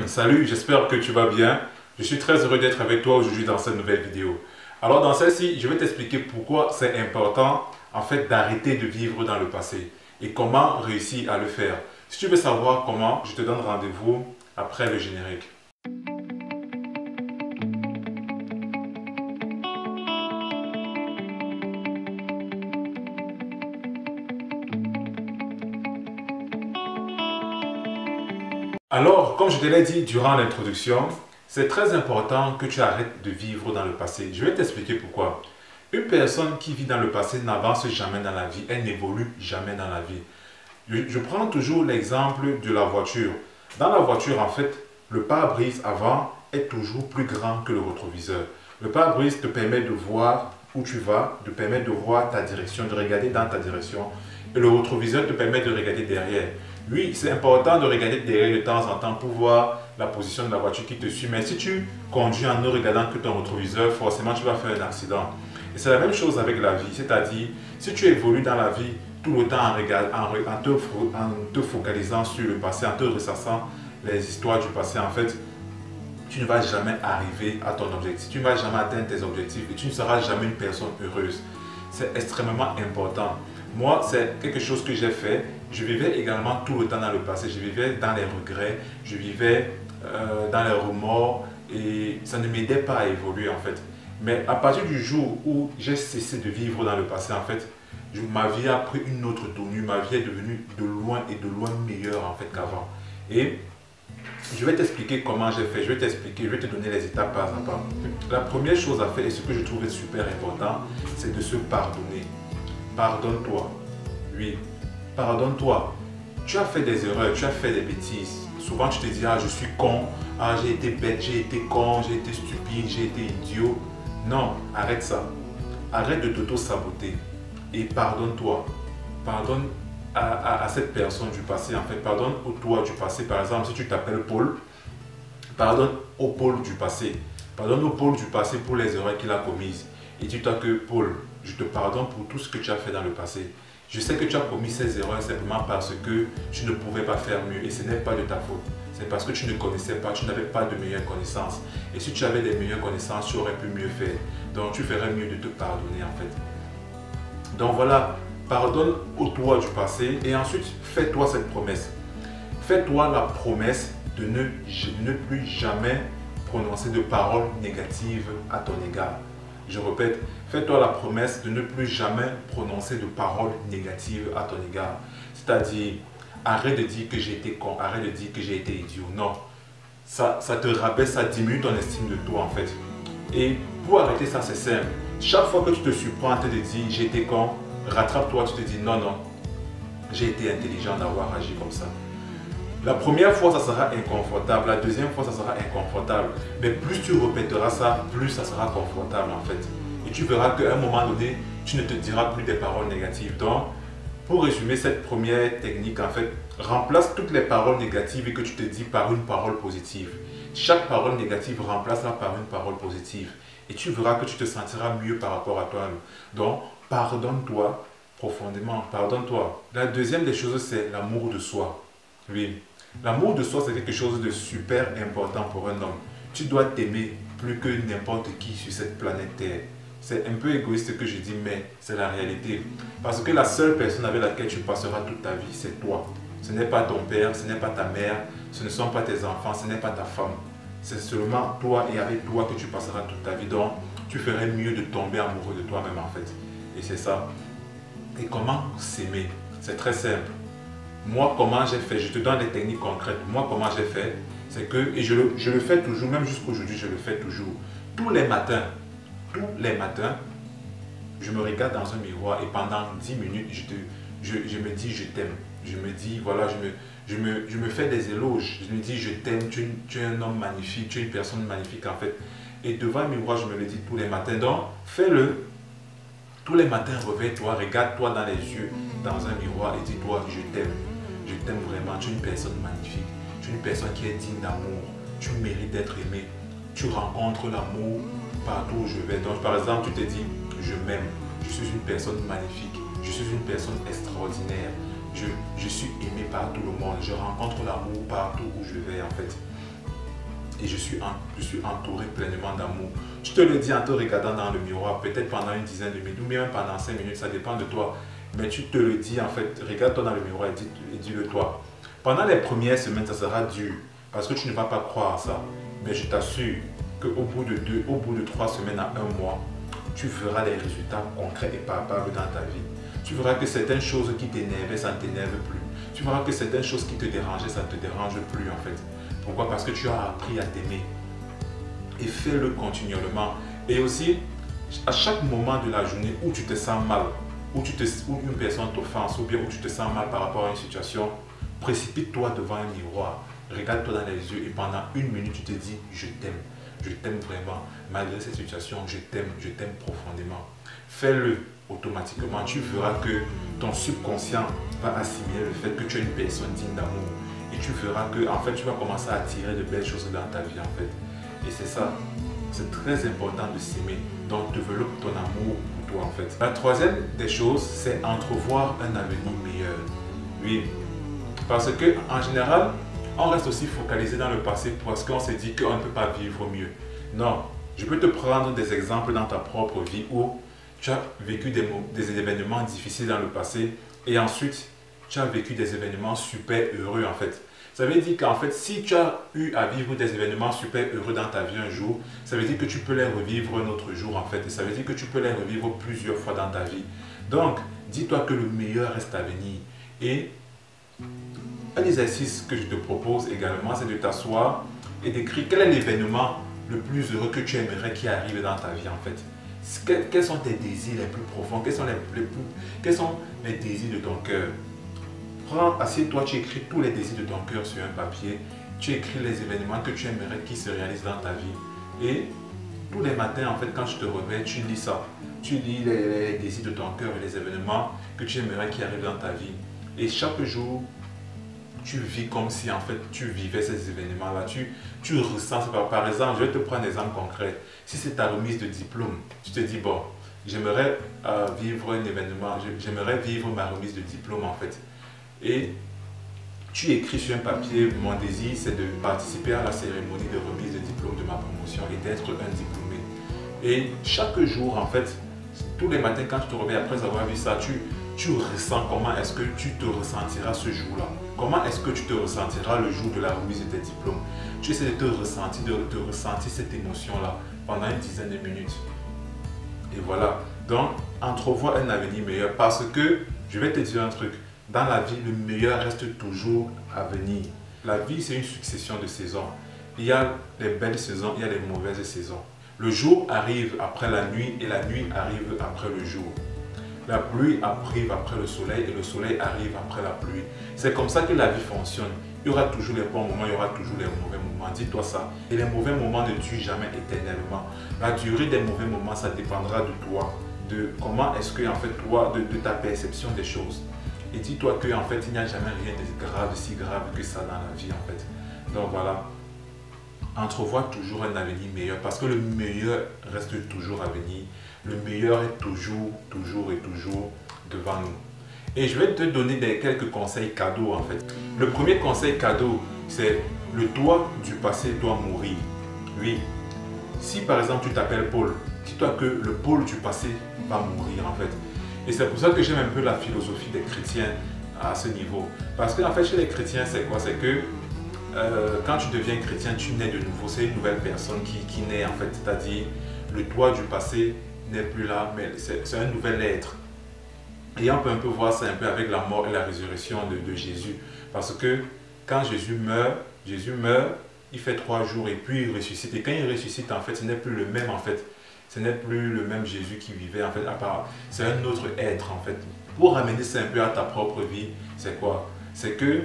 Salut, j'espère que tu vas bien. Je suis très heureux d'être avec toi aujourd'hui dans cette nouvelle vidéo. Alors dans celle-ci, je vais t'expliquer pourquoi c'est important en fait d'arrêter de vivre dans le passé et comment réussir à le faire. Si tu veux savoir comment, je te donne rendez-vous après le générique. Alors, comme je te l'ai dit durant l'introduction, c'est très important que tu arrêtes de vivre dans le passé. Je vais t'expliquer pourquoi. Une personne qui vit dans le passé n'avance jamais dans la vie, elle n'évolue jamais dans la vie. Je prends toujours l'exemple de la voiture. Dans la voiture, en fait, le pare-brise avant est toujours plus grand que le rétroviseur. Le pare-brise te permet de voir où tu vas, te permet de voir ta direction, de regarder dans ta direction. Et le rétroviseur te permet de regarder derrière. Oui, c'est important de regarder derrière de temps en temps pour voir la position de la voiture qui te suit. Mais si tu conduis en ne regardant que ton rétroviseur, forcément tu vas faire un accident. Et c'est la même chose avec la vie. C'est-à-dire, si tu évolues dans la vie tout le temps en te focalisant sur le passé, en te ressassant les histoires du passé, en fait, tu ne vas jamais arriver à ton objectif. Tu ne vas jamais atteindre tes objectifs et tu ne seras jamais une personne heureuse. C'est extrêmement important. Moi, c'est quelque chose que j'ai fait. Je vivais également tout le temps dans le passé. Je vivais dans les regrets, je vivais dans les remords et ça ne m'aidait pas à évoluer en fait. Mais à partir du jour où j'ai cessé de vivre dans le passé, en fait, ma vie a pris une autre tournure. Ma vie est devenue de loin et de loin meilleure en fait qu'avant. Et je vais t'expliquer comment j'ai fait. Je vais t'expliquer, je vais te donner les étapes pas à pas. La première chose à faire et ce que je trouvais super important, c'est de se pardonner. Pardonne-toi. Oui, pardonne-toi. Tu as fait des erreurs, tu as fait des bêtises. Souvent tu te dis, ah je suis con, ah j'ai été bête, j'ai été con, j'ai été stupide, j'ai été idiot. Non, arrête ça. Arrête de t'auto-saboter et pardonne-toi. Pardonne à cette personne du passé, en fait. Pardonne au toi du passé. Par exemple, si tu t'appelles Paul, pardonne au Paul du passé. Pardonne au Paul du passé pour les erreurs qu'il a commises. Et dis-toi que Paul, je te pardonne pour tout ce que tu as fait dans le passé. Je sais que tu as commis ces erreurs simplement parce que tu ne pouvais pas faire mieux et ce n'est pas de ta faute. C'est parce que tu ne connaissais pas, tu n'avais pas de meilleures connaissances. Et si tu avais des meilleures connaissances, tu aurais pu mieux faire. Donc tu ferais mieux de te pardonner en fait. Donc voilà, pardonne au toi du passé et ensuite fais-toi cette promesse. Fais-toi la promesse de ne plus jamais prononcer de paroles négatives à ton égard. Je répète, fais-toi la promesse de ne plus jamais prononcer de paroles négatives à ton égard. C'est-à-dire, arrête de dire que j'ai été con, arrête de dire que j'ai été idiot. Non, ça te rabaisse, ça diminue ton estime de toi en fait. Et pour arrêter ça, c'est simple. Chaque fois que tu te surprends à te dire j'ai été con, rattrape-toi, tu te dis non, non, j'ai été intelligent d'avoir agi comme ça. La première fois, ça sera inconfortable. La deuxième fois, ça sera inconfortable. Mais plus tu répéteras ça, plus ça sera confortable en fait. Et tu verras qu'à un moment donné, tu ne te diras plus des paroles négatives. Donc, pour résumer cette première technique, en fait, remplace toutes les paroles négatives que tu te dis par une parole positive. Chaque parole négative, remplace-la par une parole positive. Et tu verras que tu te sentiras mieux par rapport à toi-même. Donc, pardonne-toi profondément. Pardonne-toi. La deuxième des choses, c'est l'amour de soi. Oui. L'amour de soi, c'est quelque chose de super important pour un homme. Tu dois t'aimer plus que n'importe qui sur cette planète Terre. C'est un peu égoïste que je dis, mais c'est la réalité. Parce que la seule personne avec laquelle tu passeras toute ta vie, c'est toi. Ce n'est pas ton père, ce n'est pas ta mère, ce ne sont pas tes enfants, ce n'est pas ta femme. C'est seulement toi et avec toi que tu passeras toute ta vie. Donc, tu ferais mieux de tomber amoureux de toi-même en fait. Et c'est ça. Et comment s'aimer? C'est très simple. Moi, comment j'ai fait? Je te donne des techniques concrètes. Moi, comment j'ai fait? C'est que, et je le fais toujours, même jusqu'aujourd'hui, je le fais toujours. Tous les matins, je me regarde dans un miroir et pendant 10 minutes, je me dis je t'aime. Je me dis, voilà, je me fais des éloges. Je me dis je t'aime, tu es un homme magnifique, tu es une personne magnifique en fait. Et devant un miroir, je me le dis tous les matins. Donc, fais-le. Tous les matins, réveille-toi, regarde-toi dans les yeux, dans un miroir et dis-toi je t'aime. Je t'aime vraiment, tu es une personne magnifique, tu es une personne qui est digne d'amour, tu mérites d'être aimé, tu rencontres l'amour partout où je vais. Donc par exemple, tu te dis, je m'aime, je suis une personne magnifique, je suis une personne extraordinaire, je suis aimé par tout le monde, je rencontre l'amour partout où je vais en fait. et je suis entouré pleinement d'amour. Tu te le dis en te regardant dans le miroir, peut-être pendant une dizaine de minutes ou même pendant 5 minutes, ça dépend de toi. Mais tu te le dis en fait, regarde-toi dans le miroir et dis-le toi. Pendant les premières semaines, ça sera dur parce que tu ne vas pas croire à ça. Mais je t'assure qu'au bout de 3 semaines à 1 mois, tu verras les résultats concrets et palpables dans ta vie. Tu verras que certaines choses qui t'énervaient, ça ne t'énerve plus. Tu verras que certaines choses qui te dérangeaient, ça ne te dérange plus en fait. Pourquoi? Parce que tu as appris à t'aimer. Et fais-le continuellement. Et aussi, à chaque moment de la journée où tu te sens mal, où une personne t'offense, ou bien où tu te sens mal par rapport à une situation, précipite-toi devant un miroir, regarde-toi dans les yeux et pendant 1 minute, tu te dis « Je t'aime vraiment, malgré cette situation, je t'aime profondément ». Fais-le automatiquement, tu verras que ton subconscient va assimiler le fait que tu es une personne digne d'amour. Et tu verras que en fait, tu vas commencer à attirer de belles choses dans ta vie en fait. Et c'est ça, c'est très important de s'aimer. Donc développe ton amour pour toi en fait. La troisième des choses, c'est entrevoir un avenir meilleur. Oui, parce que en général, on reste aussi focalisé dans le passé parce qu'on s'est dit qu'on ne peut pas vivre mieux. Non, je peux te prendre des exemples dans ta propre vie où tu as vécu des événements difficiles dans le passé et ensuite tu as vécu des événements super heureux en fait. Ça veut dire qu'en fait, si tu as eu à vivre des événements super heureux dans ta vie un jour, ça veut dire que tu peux les revivre un autre jour en fait. Et ça veut dire que tu peux les revivre plusieurs fois dans ta vie. Donc, dis-toi que le meilleur reste à venir. Et un exercice que je te propose également, c'est de t'asseoir et d'écrire quel est l'événement le plus heureux que tu aimerais qui arrive dans ta vie en fait. Quels sont tes désirs les plus profonds? Quels sont les désirs de ton cœur? Prends, assieds-toi, tu écris tous les désirs de ton cœur sur un papier. Tu écris les événements que tu aimerais qui se réalisent dans ta vie. Et tous les matins, en fait, quand tu te réveilles, tu lis ça. Tu lis les désirs de ton cœur et les événements que tu aimerais qui arrivent dans ta vie. Et chaque jour, tu vis comme si en fait tu vivais ces événements-là. Tu ressens. Par exemple, je vais te prendre un exemple concret. Si c'est ta remise de diplôme, tu te dis, bon, j'aimerais vivre un événement, j'aimerais vivre ma remise de diplôme en fait. Et tu écris sur un papier, mon désir c'est de participer à la cérémonie de remise de diplôme de ma promotion et d'être un diplômé. Et chaque jour en fait, tous les matins quand tu te réveilles après avoir vu ça, tu ressens comment est-ce que tu te ressentiras ce jour-là. Comment est-ce que tu te ressentiras le jour de la remise de tes diplômes. Tu essaies de te ressentir cette émotion-là pendant une dizaine de minutes. Et voilà. Donc, entrevois un avenir meilleur parce que, je vais te dire un truc, dans la vie, le meilleur reste toujours à venir. La vie, c'est une succession de saisons. Il y a les belles saisons, il y a les mauvaises saisons. Le jour arrive après la nuit et la nuit arrive après le jour. La pluie arrive après le soleil et le soleil arrive après la pluie. C'est comme ça que la vie fonctionne. Il y aura toujours les bons moments, il y aura toujours les mauvais moments. Dis-toi ça. Et les mauvais moments ne durent jamais éternellement. La durée des mauvais moments, ça dépendra de toi. De comment est-ce que, en fait, toi, de ta perception des choses. Et dis-toi qu'en fait, il n'y a jamais rien de grave, si grave que ça dans la vie, en fait. Donc voilà. Entrevois toujours un avenir meilleur parce que le meilleur reste toujours à venir. Le meilleur est toujours devant nous. Et je vais te donner quelques conseils cadeaux en fait. Le premier conseil cadeau, c'est le toi du passé doit mourir. Oui. Si par exemple tu t'appelles Paul, dis-toi que le Paul du passé va mourir en fait. Et c'est pour ça que j'aime un peu la philosophie des chrétiens à ce niveau. Parce qu'en fait chez les chrétiens c'est quoi? C'est que quand tu deviens chrétien, tu nais de nouveau. C'est une nouvelle personne qui naît en fait. C'est-à-dire le toi du passé n'est plus là, mais c'est un nouvel être. Et on peut un peu voir ça un peu avec la mort et la résurrection de Jésus. Parce que quand Jésus meurt, il fait 3 jours et puis il ressuscite. Et quand il ressuscite, en fait, ce n'est plus le même en fait. Ce n'est plus le même Jésus qui vivait en fait. C'est un autre être en fait. Pour ramener ça un peu à ta propre vie, c'est quoi? C'est que,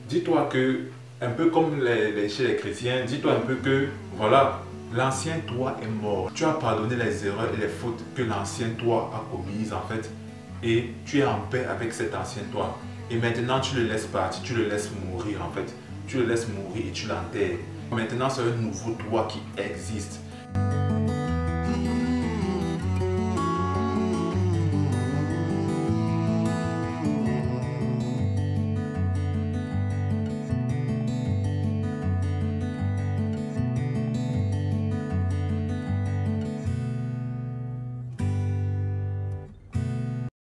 dis-toi que, un peu comme chez les chrétiens, dis-toi un peu que, voilà, l'ancien toi est mort. Tu as pardonné les erreurs et les fautes que l'ancien toi a commises en fait. Et tu es en paix avec cet ancien toi. Et maintenant tu le laisses partir, tu le laisses mourir en fait. Tu le laisses mourir et tu l'enterres. Maintenant c'est un nouveau toi qui existe.